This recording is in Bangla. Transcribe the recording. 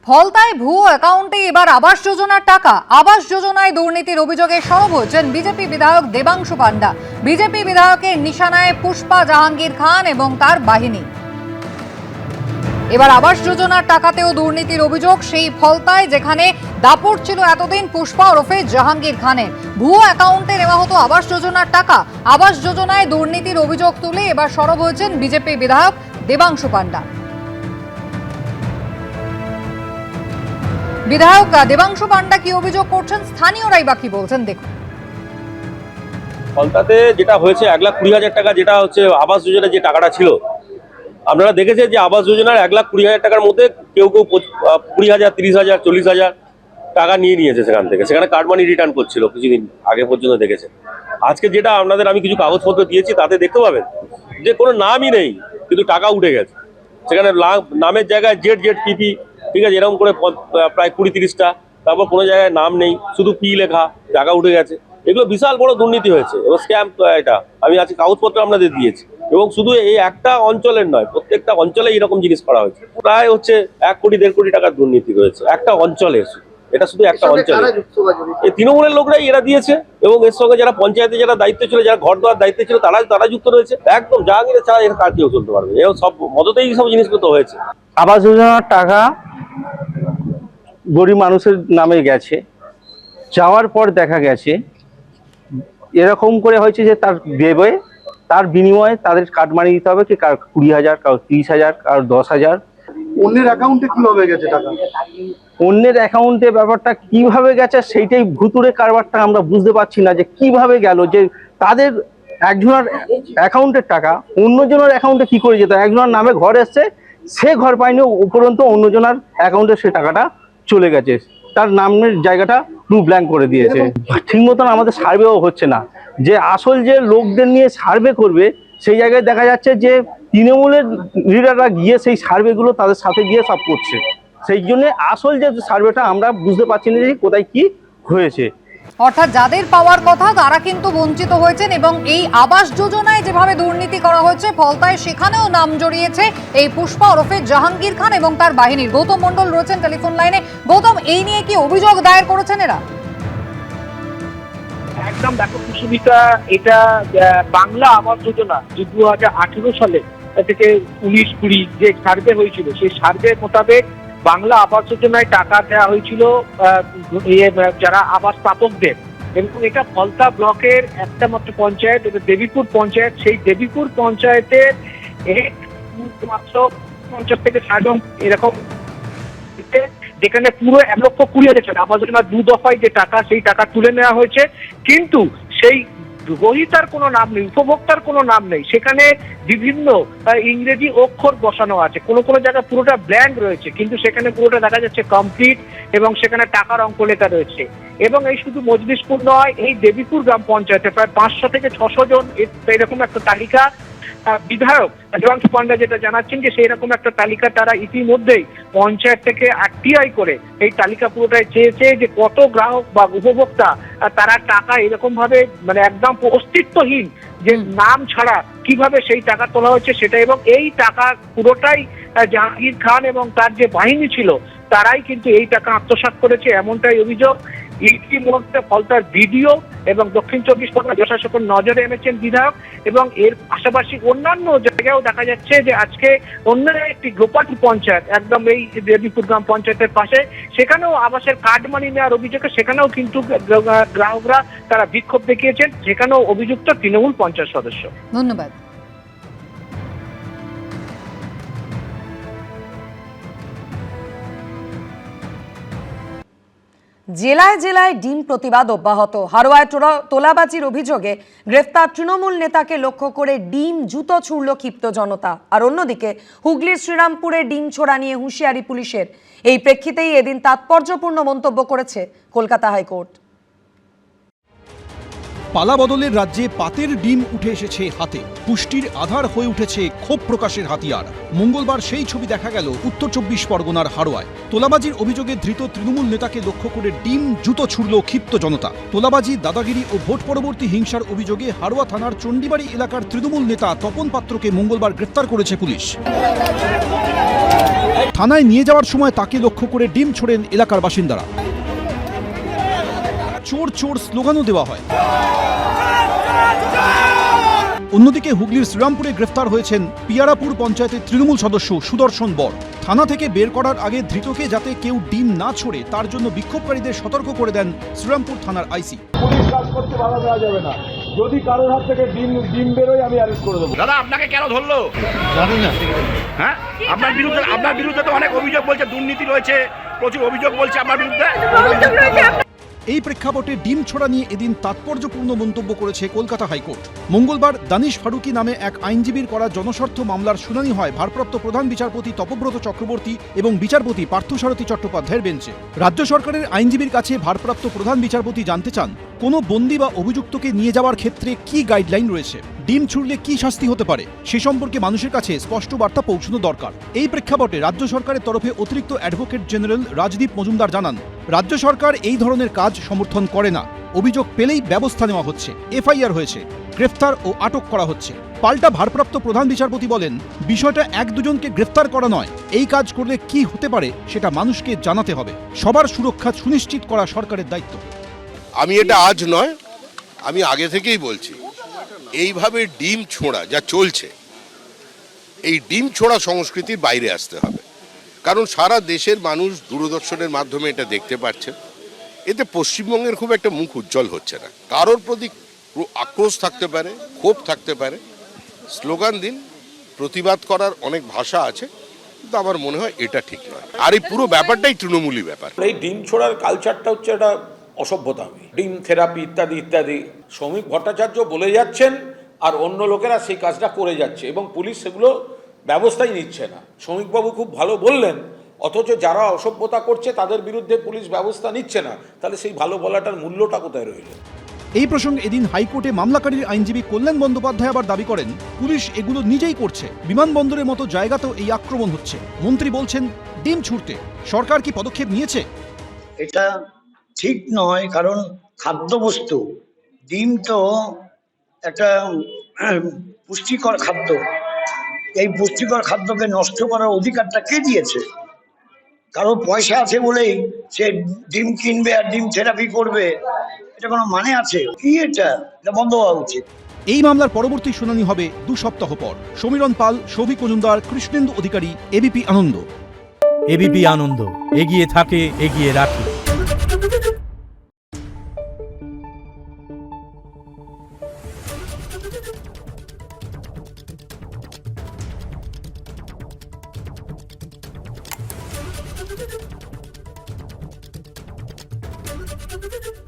ফলতায় ভুয়ো অ্যাকাউন্টে এবার আবাস যোজনার টাকা। আবাস যোজনায় দুর্নীতির অভিযোগে সরব হয়েছেন বিজেপি বিধায়ক দেবাংশু পান্ডা। বিজেপি বিধায়কের নিশানায় পুষ্পা জাহাঙ্গীর খান এবং তার বাহিনী। এবার আবাস যোজনার টাকাতেও দুর্নীতির অভিযোগ সেই ফলতায়, যেখানে দাপট ছিল এতদিন পুষ্পা ওরফে জাহাঙ্গীর খানের। ভুয়ো অ্যাকাউন্টে নেওয়া হতো আবাস যোজনার টাকা। আবাস যোজনায় দুর্নীতির অভিযোগ তুলে এবার সরব হয়েছেন বিজেপি বিধায়ক দেবাংশু পান্ডা। বিধায়ক দেবাংশু পান্ডা কি অভিযোগ করছেন, স্থানীয়রাই বা কি বলছেন, দেখুন। ফলতাতে যেটা হয়েছে 1,20,000 টাকা, যেটা হচ্ছে আবাস যোজনার যে টাকাটা ছিল, আপনারা দেখেছেন যে আবাস যোজনার 1,20,000 টাকার মধ্যে কেউ 20,000, 30,000, 40,000 টাকা নিয়েছে সেখান থেকে। সেখানে কার্ড মানি রিটার্ন করছিল কিছুদিন আগে পর্যন্ত দেখেছেন। আজকে যেটা আপনাদের আমি কিছু কাগজপত্র দিয়েছি তাতে দেখতে পাবেন যে কোনো নামই নেই, কিন্তু টাকা উঠে গেছে। সেখানে নামের জায়গায় ZZPP, ঠিক আছে, এরকম করে প্রায় 20-30টা, তারপর কোনো জায়গায় নাম নেই, শুধু পি লেখা, টাকা উঠে গেছে। এগুলো বিশাল বড় দুর্নীতি হয়েছে এবং স্ক্যাম। এটা আমি আজকে কাগজপত্র আপনাদের দিয়েছি। এবং শুধু এই একটা অঞ্চলের নয়, প্রত্যেকটা অঞ্চলে এরকম জিনিস করা হয়েছে। প্রায় হচ্ছে 1 কোটি 1.5 কোটি টাকার দুর্নীতি রয়েছে একটা অঞ্চলে। এটা শুধু একটা অঞ্চলে। এই তৃণমূলের লোকরাই এরা দিয়েছে এবং এর সঙ্গে যারা পঞ্চায়েতে যারা দায়িত্ব ছিল, যারা ঘর দেওয়ার দায়িত্ব ছিল, তারা যুক্ত রয়েছে। একদম জাহাঙ্গীরের ছাড়া এর কার কেউ চলতে পারবে। এবং সব মদতেই সব জিনিসগুলো তো হয়েছে। আবাস যোজনার টাকা গরিব মানুষের নামে গেছে, যাওয়ার পর দেখা গেছে এরকম করে হয়েছে যে তার দেবে, তার বিনিময়ে তাদের কার্ড মানি দিতে হবে, কি কার 20,000, কার 30,000, কার 10,000। অন্যের অ্যাকাউন্টে কিভাবে গেছে টাকা? অন্যের অ্যাকাউন্টে ব্যাপারটা কিভাবে গেছে সেইটাই ভুতুড়ে কারবারটা আমরা বুঝতে পারছি না, যে কিভাবে গেল। যে তাদের একজনের অ্যাকাউন্টের টাকা অন্যজনের অ্যাকাউন্টে কি করে যেত? একজনের নামে ঘর এসছে, সে ঘর পায়নি, উপরন্ত অন্যজনের অ্যাকাউন্টে সে টাকাটা চলে গেছে, তার নামের জায়গাটা পুরো ব্ল্যাঙ্ক করে দিয়েছে। ঠিক মতন আমাদের সার্ভেও হচ্ছে না। যে আসল যে লোকদের নিয়ে সার্ভে করবে, সেই জায়গায় দেখা যাচ্ছে যে তৃণমূলের লিডাররা গিয়ে সেই সার্ভেগুলো তাদের সাথে গিয়ে সব করছে। সেই জন্য আসল যে সার্ভেটা আমরা বুঝতে পারছি না যে কোথায় কি হয়েছে। অর্থাৎ যাদের পাওয়ার কথা তারা কিন্তু বঞ্চিত হয়েছেন এবং এই আবাস যোজনায় যেভাবে দুর্নীতি করা হয়েছে ফলতায়, সেখানেও নাম জড়িয়েছে এই পুষ্পা ওরফে জাহাঙ্গীর খান এবং তার বাহিনীর। গৌতম মণ্ডল রয়েছেন টেলিফোন লাইনে। গৌতম, এই নিয়ে কি অভিযোগ দায়ের করেছেন এরা? একদম দেখো কুসুমিতা, এটা বাংলা আবাস যোজনা 2018 সালে থেকে 19-20 যে সার্ভে হয়েছিল, সেই সার্ভে মোতাবেক বাংলা আবাস যোজনায় টাকা দেওয়া হয়েছিল যারা আবাস প্রাপকদের। এবং এটা ফলতা ব্লকের একটা মাত্র পঞ্চায়েত, এটা দেবীপুর পঞ্চায়েত। সেই দেবীপুর পঞ্চায়েতের মাত্র 50 থেকে 60 এরকম, যেখানে পুরো 1,20,000 আবাস যোজনার 2 দফায় যে টাকা, সেই টাকা তুলে নেওয়া হয়েছে। কিন্তু সেই গ্রহীতার কোনো নাম নেই, উপভোক্তার কোনো নাম নেই। সেখানে বিভিন্ন ইংরেজি অক্ষর বসানো আছে, কোনো কোনো জায়গায় পুরোটা ব্ল্যাঙ্ক রয়েছে, কিন্তু সেখানে পুরোটা দেখা যাচ্ছে কমপ্লিট এবং সেখানে টাকার অঙ্ক লেখা রয়েছে। এবং এই শুধু মজলিশপুর নয়, এই দেবীপুর গ্রাম পঞ্চায়েতে প্রায় 500 থেকে 600 জন এরকম একটা তালিকা বিধায়ক দেবাংশু পান্ডা যেটা জানাচ্ছেন যে সেই রকম একটা তালিকা তারা ইতিমধ্যেই পঞ্চায়েত থেকে আরটিআই করে এই তালিকা পুরোটাই চেয়েছে, যে কত গ্রাহক বা উপভোক্তা তারা টাকা এরকম ভাবে মানে একদম অস্তিত্বহীন, যে নাম ছাড়া কিভাবে সেই টাকা তোলা হচ্ছে সেটা। এবং এই টাকা পুরোটাই জাহাঙ্গীর খান এবং তার যে বাহিনী ছিল তারাই কিন্তু এই টাকা আত্মসাৎ করেছে, এমনটাই অভিযোগ। ইতিমধ্যে ফলতার ভিডিও এবং দক্ষিণ 24 পরগনা প্রশাসকের নজরে এনেছেন বিধায়ক। এবং এর পাশাপাশি অন্যান্য জায়গায়ও দেখা যাচ্ছে যে আজকে অন্য একটি গোপালপুর পঞ্চায়েত, একদম এই দেবীপুর গ্রাম পঞ্চায়েতের পাশে, সেখানেও আবাসের কার্ড মানি নেওয়ার অভিযোগে সেখানেও কিন্তু গ্রাহকরা তারা বিক্ষোভ দেখিয়েছেন, সেখানেও অভিযুক্ত তৃণমূল পঞ্চায়েত সদস্য। ধন্যবাদ। জেলায় জেলায় ডিম প্রতিবাদ অব্যাহত। হারোয়ায় তোলাবাজির অভিযোগে গ্রেফতার তৃণমূল নেতাকে লক্ষ্য করে ডিম জুতো ছুড়ল ক্ষিপ্ত জনতা। আর অন্যদিকে হুগলির শ্রীরামপুরে ডিম ছোড়া নিয়ে হুঁশিয়ারি পুলিশের। এই প্রেক্ষিতেই এদিন তাৎপর্যপূর্ণ মন্তব্য করেছে কলকাতা হাইকোর্ট। পালা বদলের রাজ্যে পাতের ডিম উঠে এসেছে হাতে, পুষ্টির আধার হয়ে উঠেছে ক্ষোভ প্রকাশের হাতিয়ার। মঙ্গলবার সেই ছবি দেখা গেল উত্তর 24 পরগনার হাড়োয়ায়। তোলাবাজির অভিযোগে ধৃত তৃণমূল নেতাকে লক্ষ্য করে ডিম জুতো ছুড়ল ক্ষিপ্ত জনতা। তোলাবাজি, দাদাগিরি ও ভোট পরবর্তী হিংসার অভিযোগে হাড়োয়া থানার চণ্ডীবাড়ি এলাকার তৃণমূল নেতা তপন পাত্রকে মঙ্গলবার গ্রেফতার করেছে পুলিশ। থানায় নিয়ে যাওয়ার সময় তাকে লক্ষ্য করে ডিম ছোড়েন এলাকার বাসিন্দারা। চোর চোর স্লোগানও দেওয়া হয়। অন্যদিকে হুগলির শ্রীরামপুরে গ্রেফতার হয়েছেন পিয়ারাপুর পঞ্চায়েতের তৃণমূল সদস্য সুদর্শন বর। থানা থেকে বের করার আগে ধৃতকে যাতে কেউ ডিম না ছোড়ে তার জন্য বিক্ষোভকারীদের সতর্ক করে দেন শ্রীরামপুর থানার আইসি। পুলিশ কাজ করতে বাধা দেওয়া যাবে না, যদি কারোর হাত থেকে ডিম বেরোয় আমি অ্যারেস্ট করে দেবো। দাদা আপনাকে কেন ধরলো জানি না। হ্যাঁ, আপনার বিরুদ্ধে তো অনেক অভিযোগ বলছে, দুর্নীতি রয়েছে, প্রচুর অভিযোগ বলছে আপনার বিরুদ্ধে। এই প্রেক্ষাপটে ডিম ছোড়া নিয়ে এদিন তাৎপর্যপূর্ণ মন্তব্য করেছে কলকাতা হাইকোর্ট। মঙ্গলবার দানিশ ফারুকি নামে এক আইনজীবীর করা জনস্বার্থ মামলার শুনানি হয় ভারপ্রাপ্ত প্রধান বিচারপতি তপব্রত চক্রবর্তী এবং বিচারপতি পার্থসারথী চট্টোপাধ্যায়ের বেঞ্চে। রাজ্য সরকারের আইনজীবীর কাছে ভারপ্রাপ্ত প্রধান বিচারপতি জানতে চান, কোনো বন্দী বা অভিযুক্তকে নিয়ে যাওয়ার ক্ষেত্রে কি গাইডলাইন রয়েছে, ডিম ছুড়লে কি শাস্তি হতে পারে, সে সম্পর্কে মানুষের কাছে স্পষ্ট বার্তা পৌঁছানো দরকার। এই প্রেক্ষাপটে রাজ্য সরকারের তরফে অতিরিক্ত অ্যাডভোকেট জেনারেল রাজদীপ মজুমদার জানান, রাজ্য সরকার এই ধরনের কাজ সমর্থন করে না। অভিযোগ পেলেই ব্যবস্থা নেওয়া হচ্ছে, এফআইআর হয়েছে, গ্রেফতার ও আটক করা হচ্ছে। পাল্টা ভারপ্রাপ্ত প্রধান বিচারপতি বলেন, বিষয়টা এক দুজনকে গ্রেফতার করা নয়, এই কাজ করলে কি হতে পারে সেটা মানুষকে জানাতে হবে। সবার সুরক্ষা সুনিশ্চিত করা সরকারের দায়িত্ব। আমি এটা আজ নয়, আমি আগে থেকেই বলছি, এইভাবে ডিম ছোঁড়া যা চলছে, এই ডিম ছোঁড়া সংস্কৃতির বাইরে আসতে হবে। কারণ সারা দেশের মানুষ দূরদর্শনের মাধ্যমে এটা দেখতে পাচ্ছে। এতে পশ্চিমবঙ্গের খুব একটা মুখ উজ্জ্বল হচ্ছে না। কারোর প্রতি আক্রোশ থাকতে পারে, ক্ষোভ থাকতে পারে, স্লোগান দিন, প্রতিবাদ করার অনেক ভাষা আছে, কিন্তু আমার মনে হয় এটা ঠিক নয়। আর এই পুরো ব্যাপারটাই তৃণমূলী ব্যাপার। এই ডিম ছোড়ার কালচারটা হচ্ছে একটা অসভ্যতা, ডিম থেরাপি ইত্যাদি ইত্যাদি। শ্রমিক ভট্টাচার্য বলে যাচ্ছেন আর অন্য লোকেরা সেই কাজটা করে যাচ্ছে এবং পুলিশ সেগুলো ব্যবস্থাই নিচ্ছে না। শ্রমিকবাবু খুব ভালো বললেন, অথচ যারা অসভ্যতা করছে তাদের বিরুদ্ধে পুলিশ ব্যবস্থা নিচ্ছে না, তাহলে সেই ভালো বলাটার মূল্যটা কোথায় রইল? এই প্রসঙ্গে এদিন হাইকোর্টে মামলাকারীর আইনজীবী কল্যাণ বন্দ্যোপাধ্যায় আবার দাবি করেন, পুলিশ এগুলো নিজেই করছে, বিমানবন্দরের মতো জায়গাতেও এই আক্রমণ হচ্ছে। মন্ত্রী বলছেন, ডিম ছুড়তে সরকার কি পদক্ষেপ নিয়েছে? এটা ঠিক নয়, কারণ খাদ্যবস্তু, ডিম তো একটা পুষ্টিকর খাদ্য। এই পুষ্টিকর খাদ্যকে নষ্ট করার অধিকারটা কে দিয়েছে? কারো পয়সা আছে বলেই সে ডিম কিনবে আর ডিম থেরাপি করবে, এটা কোনো মানে আছে? কি এটা বন্ধ হওয়া উচিত। এই মামলার পরবর্তী শুনানি হবে 2 সপ্তাহ পর। সমীরণ পাল, সৌভিক মজুমদার, কৃষ্ণেন্দু অধিকারী, এবিপি আনন্দ। এবিপি আনন্দ, এগিয়ে থাকে, এগিয়ে রাখে। Thank you.